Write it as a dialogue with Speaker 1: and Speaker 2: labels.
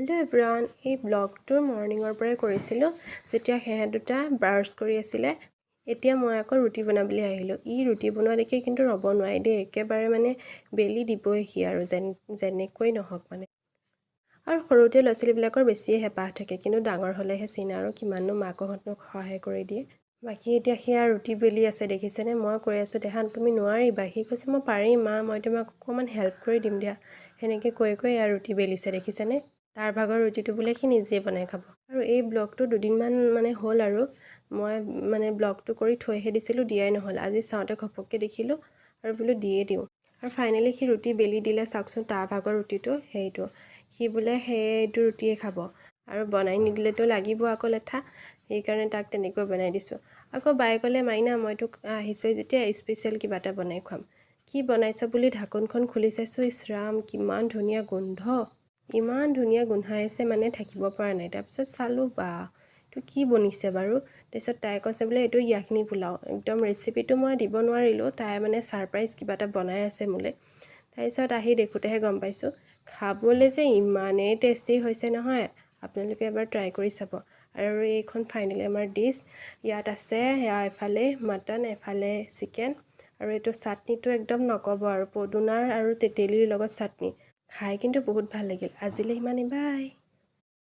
Speaker 1: Hello' everyone, এই ব্লগটো মৰ্ণিঙৰ পৰাই কৰিছিলোঁ যেতিয়া সেহে দুটা ব্ৰাছ কৰি আছিলে। এতিয়া মই আকৌ ৰুটি বনাবলৈ আহিলোঁ। ৰুটি বনোৱা দেখি কিন্তু ৰ'ব নোৱাৰি দেই, একেবাৰে মানে বেলি দিবই সি আৰু যেনেকৈ নহওক মানে। আৰু সৰুতে ল'ৰা ছোৱালীবিলাকৰ বেছিয়ে হেঁপাহ থাকে, কিন্তু ডাঙৰ হ'লেহে চিন আৰু কিমাননো মাকহঁতক সহায় কৰি দিয়ে। বাকী এতিয়া সেয়া ৰুটি বেলি আছে দেখিছেনে। মই কৈ আছোঁ দেহান তুমি নোৱাৰিবা, সি কৈছে মই পাৰিম মা, মই তোমাক অকণমান হেল্প কৰি দিম দিয়া। সেনেকৈ কৈ এয়া ৰুটি বেলিছে দেখিছেনে। তাৰ ভাগৰ ৰুটিটো বোলে সি নিজেই বনাই খাব। আৰু এই ব্লগটো দুদিনমান মানে হ'ল আৰু মই মানে ব্লগটো কৰি থৈহে দিছিলোঁ, দিয়াই নহ'ল। আজি চাওঁতে ঘপককৈ দেখিলোঁ আৰু বোলো দিয়ে দিওঁ। আৰু ফাইনেলি সি ৰুটি বেলি দিলে, চাওকচোন তাৰ ভাগৰ ৰুটিটো সেইটো সি বোলে সেইটো ৰুটিয়ে খাব। আৰু বনাই নিদিলেতো লাগিব আকৌ লেঠা, সেইকাৰণে তাক তেনেকৈ বনাই দিছোঁ। আকৌ বায়ে ক'লে মাইনা মই তোক আহিছোঁ যেতিয়া স্পেচিয়েল কিবা এটা বনাই খুৱাম। কি বনাইছ বুলি ঢাকোনখন খুলি চাইছোঁ, ইচ ৰাম কিমান ধুনীয়া গোন্ধ, ইমান ধুনীয়া গোন্ধাই আছে মানে থাকিব পৰা নাই। তাৰপিছত চালোঁ বা এইটো কি বনিছে বাৰু। তাৰপিছত তাই কৈছে বোলে এইটো য়াকনি পোলাও। একদম ৰেচিপিটো মই দিব নোৱাৰিলোঁ, তাই মানে ছাৰপ্ৰাইজ কিবা এটা বনাই আছে মোলৈ। তাৰপিছত আহি দেখোঁতেহে গম পাইছোঁ, খাবলৈ যে ইমানেই টেষ্টি হৈছে নহয়, আপোনালোকে এবাৰ ট্ৰাই কৰি চাব। আৰু এইখন ফাইনেলি আমাৰ ডিছ। ইয়াত আছে এফালে মটন, এফালে চিকেন, আৰু এইটো চাটনিটো একদম নক'ব আৰু পদুনাৰ আৰু তেতেলীৰ লগত চাটনি। খাই কিন্তু বহুত ভাল লাগিল। আজিলৈ ইমানেই, বাই।